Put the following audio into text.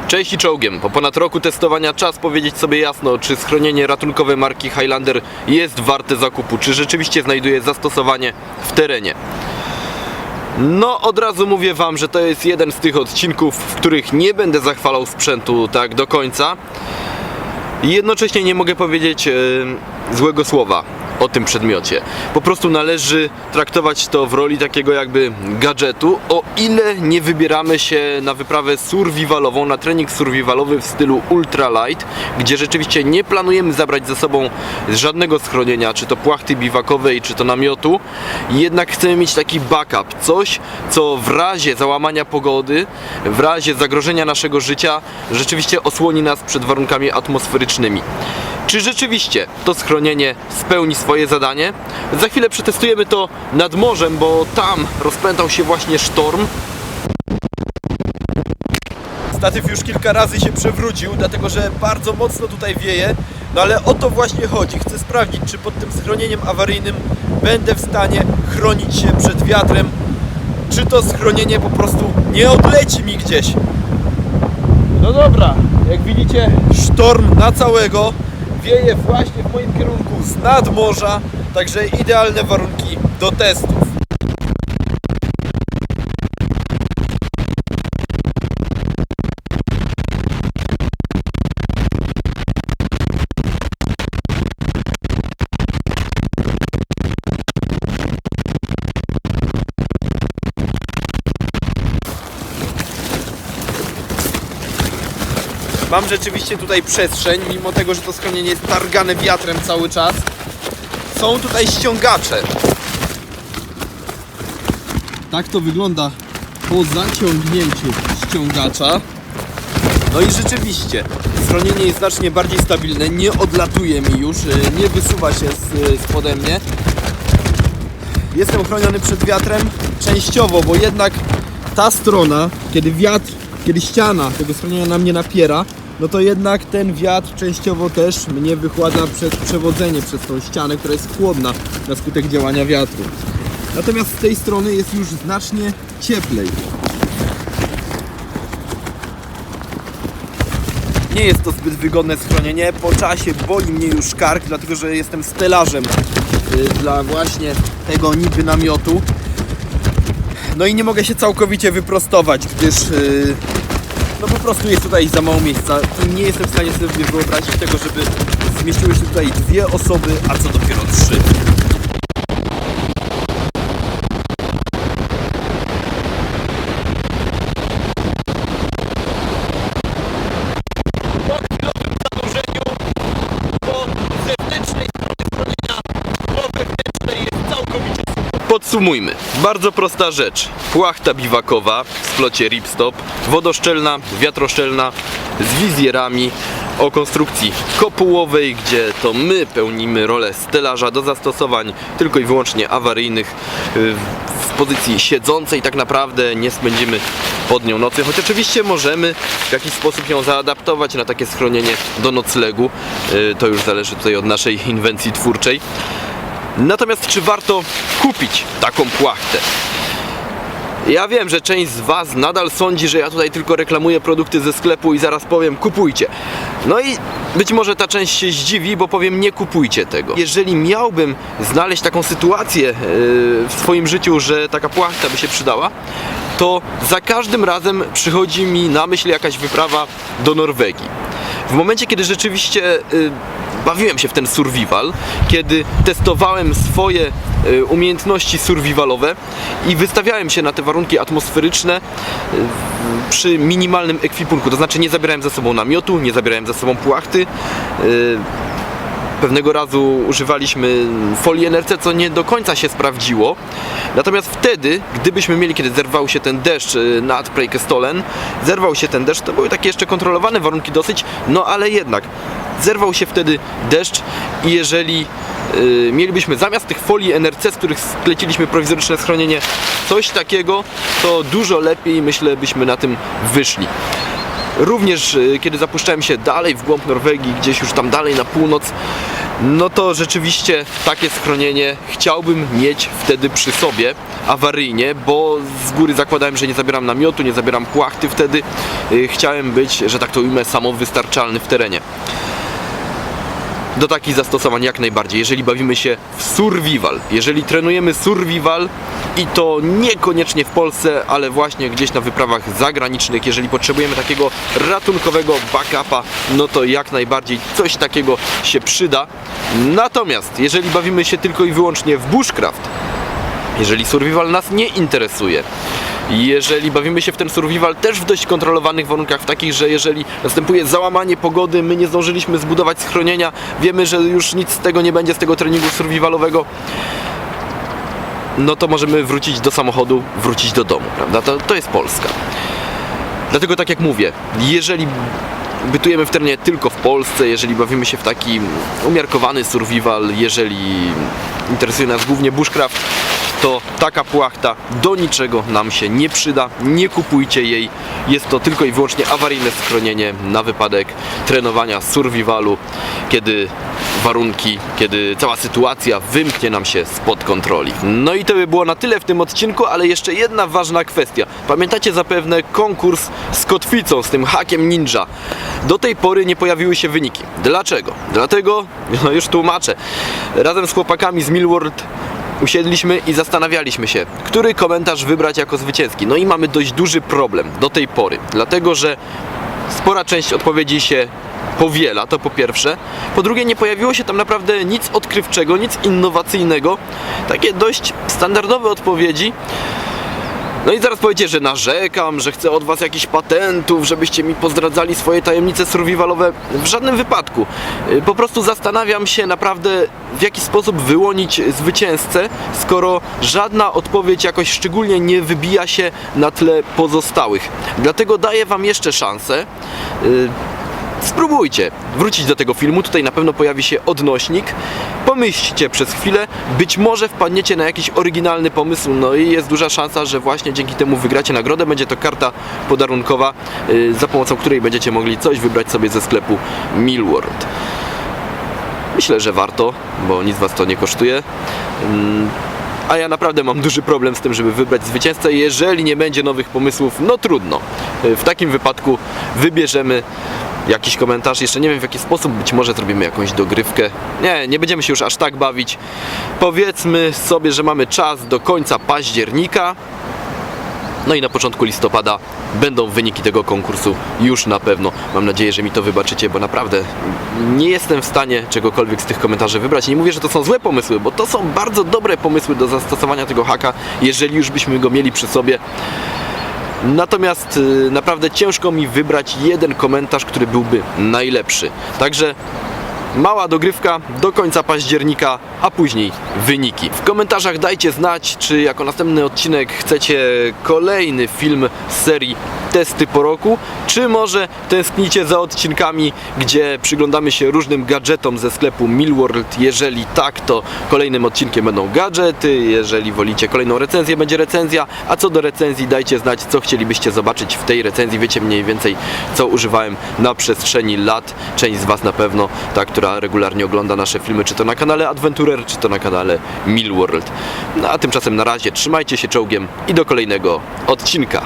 Cześć i czołgiem. Po ponad roku testowania czas powiedzieć sobie jasno, czy schronienie ratunkowe marki Highlander jest warte zakupu, czy rzeczywiście znajduje zastosowanie w terenie. No, od razu mówię wam, że to jest jeden z tych odcinków, w których nie będę zachwalał sprzętu tak do końca. I jednocześnie nie mogę powiedzieć złego słowa o tym przedmiocie. Po prostu należy traktować to w roli takiego jakby gadżetu, o ile nie wybieramy się na wyprawę survivalową, na trening survivalowy w stylu ultralight, gdzie rzeczywiście nie planujemy zabrać ze sobą żadnego schronienia, czy to płachty biwakowej, czy to namiotu. Jednak chcemy mieć taki backup, coś co w razie załamania pogody, w razie zagrożenia naszego życia rzeczywiście osłoni nas przed warunkami atmosferycznymi. Czy rzeczywiście to schronienie spełni swoje zadanie? Za chwilę przetestujemy to nad morzem, bo tam rozpętał się właśnie sztorm. Statyw już kilka razy się przewrócił, dlatego że bardzo mocno tutaj wieje. No ale o to właśnie chodzi. Chcę sprawdzić, czy pod tym schronieniem awaryjnym będę w stanie chronić się przed wiatrem, czy to schronienie po prostu nie odleci mi gdzieś. No dobra, jak widzicie, sztorm na całego. Wieje właśnie w moim kierunku z nadmorza, także idealne warunki do testów. Mam rzeczywiście tutaj przestrzeń, mimo tego, że to schronienie jest targane wiatrem cały czas. Są tutaj ściągacze. Tak to wygląda po zaciągnięciu ściągacza. No i rzeczywiście, schronienie jest znacznie bardziej stabilne, nie odlatuje mi już, nie wysuwa się spode mnie. Jestem chroniony przed wiatrem częściowo, bo jednak ta strona, kiedy ściana tego schronienia na mnie napiera, no to jednak ten wiatr częściowo też mnie wychładza przez przewodzenie przez tą ścianę, która jest chłodna na skutek działania wiatru. Natomiast z tej strony jest już znacznie cieplej. Nie jest to zbyt wygodne schronienie, po czasie boli mnie już kark, dlatego że jestem stelażem dla właśnie tego niby namiotu. No i nie mogę się całkowicie wyprostować, gdyż no po prostu jest tutaj za mało miejsca. Nie jestem w stanie sobie wyobrazić tego, żeby zmieściły się tutaj 2 osoby, a co dopiero 3. Po chwilowym zanurzeniu po zewnętrznej stronie schronienia, po wewnętrznej jest całkowicie. Podsumujmy. Bardzo prosta rzecz. Płachta biwakowa w splocie ripstop, wodoszczelna, wiatroszczelna, z wizjerami, o konstrukcji kopułowej, gdzie to my pełnimy rolę stelaża do zastosowań tylko i wyłącznie awaryjnych w pozycji siedzącej. Tak naprawdę nie spędzimy pod nią nocy, choć oczywiście możemy w jakiś sposób ją zaadaptować na takie schronienie do noclegu. To już zależy tutaj od naszej inwencji twórczej. Natomiast czy warto kupić taką płachtę? Ja wiem, że część z was nadal sądzi, że ja tutaj tylko reklamuję produkty ze sklepu i zaraz powiem kupujcie. No i być może ta część się zdziwi, bo powiem nie kupujcie tego. Jeżeli miałbym znaleźć taką sytuację w swoim życiu, że taka płachta by się przydała, to za każdym razem przychodzi mi na myśl jakaś wyprawa do Norwegii. W momencie, kiedy rzeczywiście bawiłem się w ten survival, kiedy testowałem swoje umiejętności survivalowe i wystawiałem się na te warunki atmosferyczne przy minimalnym ekwipunku, to znaczy nie zabierałem ze sobą namiotu, nie zabierałem ze sobą płachty. Pewnego razu używaliśmy folii NRC, co nie do końca się sprawdziło. Natomiast wtedy, gdybyśmy mieli, kiedy zerwał się ten deszcz nad Preikestolen, zerwał się ten deszcz, to były takie jeszcze kontrolowane warunki dosyć, no ale jednak zerwał się wtedy deszcz i jeżeli mielibyśmy zamiast tych folii NRC, z których skleciliśmy prowizoryczne schronienie, coś takiego, to dużo lepiej, myślę, byśmy na tym wyszli. Również kiedy zapuszczałem się dalej w głąb Norwegii, gdzieś już tam dalej na północ, no to rzeczywiście takie schronienie chciałbym mieć wtedy przy sobie awaryjnie, bo z góry zakładałem, że nie zabieram namiotu, nie zabieram płachty wtedy. Chciałem być, że tak to ujmę, samowystarczalny w terenie. Do takich zastosowań jak najbardziej, jeżeli bawimy się w survival, jeżeli trenujemy survival i to niekoniecznie w Polsce, ale właśnie gdzieś na wyprawach zagranicznych, jeżeli potrzebujemy takiego ratunkowego backupa, no to jak najbardziej coś takiego się przyda. Natomiast jeżeli bawimy się tylko i wyłącznie w bushcraft, jeżeli survival nas nie interesuje, jeżeli bawimy się w ten survival też w dość kontrolowanych warunkach, w takich, że jeżeli następuje załamanie pogody, my nie zdążyliśmy zbudować schronienia, wiemy, że już nic z tego nie będzie, z tego treningu survivalowego, no to możemy wrócić do samochodu, wrócić do domu, prawda? To jest Polska. Dlatego tak jak mówię, jeżeli bytujemy w terenie tylko w Polsce, jeżeli bawimy się w taki umiarkowany survival, jeżeli interesuje nas głównie bushcraft, to taka płachta do niczego nam się nie przyda, nie kupujcie jej, jest to tylko i wyłącznie awaryjne schronienie na wypadek trenowania survivalu, kiedy warunki, kiedy cała sytuacja wymknie nam się spod kontroli. No i to by było na tyle w tym odcinku, ale jeszcze jedna ważna kwestia. Pamiętacie zapewne konkurs z kotwicą, z tym hakiem ninja. Do tej pory nie pojawiły się wyniki. Dlaczego? Dlatego, no już tłumaczę, razem z chłopakami z Millworld usiedliśmy i zastanawialiśmy się, który komentarz wybrać jako zwycięski. No i mamy dość duży problem do tej pory, dlatego że spora część odpowiedzi się powiela, to po pierwsze. Po drugie, nie pojawiło się tam naprawdę nic odkrywczego, nic innowacyjnego. Takie dość standardowe odpowiedzi. No i zaraz powiecie, że narzekam, że chcę od was jakichś patentów, żebyście mi pozdradzali swoje tajemnice survivalowe. W żadnym wypadku. Po prostu zastanawiam się naprawdę, w jaki sposób wyłonić zwycięzcę, skoro żadna odpowiedź jakoś szczególnie nie wybija się na tle pozostałych. Dlatego daję wam jeszcze szansę. Spróbujcie wrócić do tego filmu, tutaj na pewno pojawi się odnośnik. Pomyślcie przez chwilę, być może wpadniecie na jakiś oryginalny pomysł, no i jest duża szansa, że właśnie dzięki temu wygracie nagrodę. Będzie to karta podarunkowa, za pomocą której będziecie mogli coś wybrać sobie ze sklepu Millworld. Myślę, że warto, bo nic was to nie kosztuje. A ja naprawdę mam duży problem z tym, żeby wybrać zwycięzcę. Jeżeli nie będzie nowych pomysłów, no trudno. W takim wypadku wybierzemy jakiś komentarz, jeszcze nie wiem w jaki sposób, być może zrobimy jakąś dogrywkę. Nie będziemy się już aż tak bawić. Powiedzmy sobie, że mamy czas do końca października. No i na początku listopada będą wyniki tego konkursu już na pewno. Mam nadzieję, że mi to wybaczycie, bo naprawdę nie jestem w stanie czegokolwiek z tych komentarzy wybrać. Nie mówię, że to są złe pomysły, bo to są bardzo dobre pomysły do zastosowania tego haka, jeżeli już byśmy go mieli przy sobie. Natomiast naprawdę ciężko mi wybrać jeden komentarz, który byłby najlepszy. Także mała dogrywka do końca października, a później wyniki. W komentarzach dajcie znać, czy jako następny odcinek chcecie kolejny film z serii Testy po roku, czy może tęsknicie za odcinkami, gdzie przyglądamy się różnym gadżetom ze sklepu Millworld. Jeżeli tak, to kolejnym odcinkiem będą gadżety, jeżeli wolicie kolejną recenzję, będzie recenzja, a co do recenzji dajcie znać, co chcielibyście zobaczyć w tej recenzji. Wiecie mniej więcej, co używałem na przestrzeni lat. Część z was na pewno, ta, która regularnie ogląda nasze filmy, czy to na kanale Adventurer, czy to na kanale Millworld. No a tymczasem na razie trzymajcie się czołgiem i do kolejnego odcinka.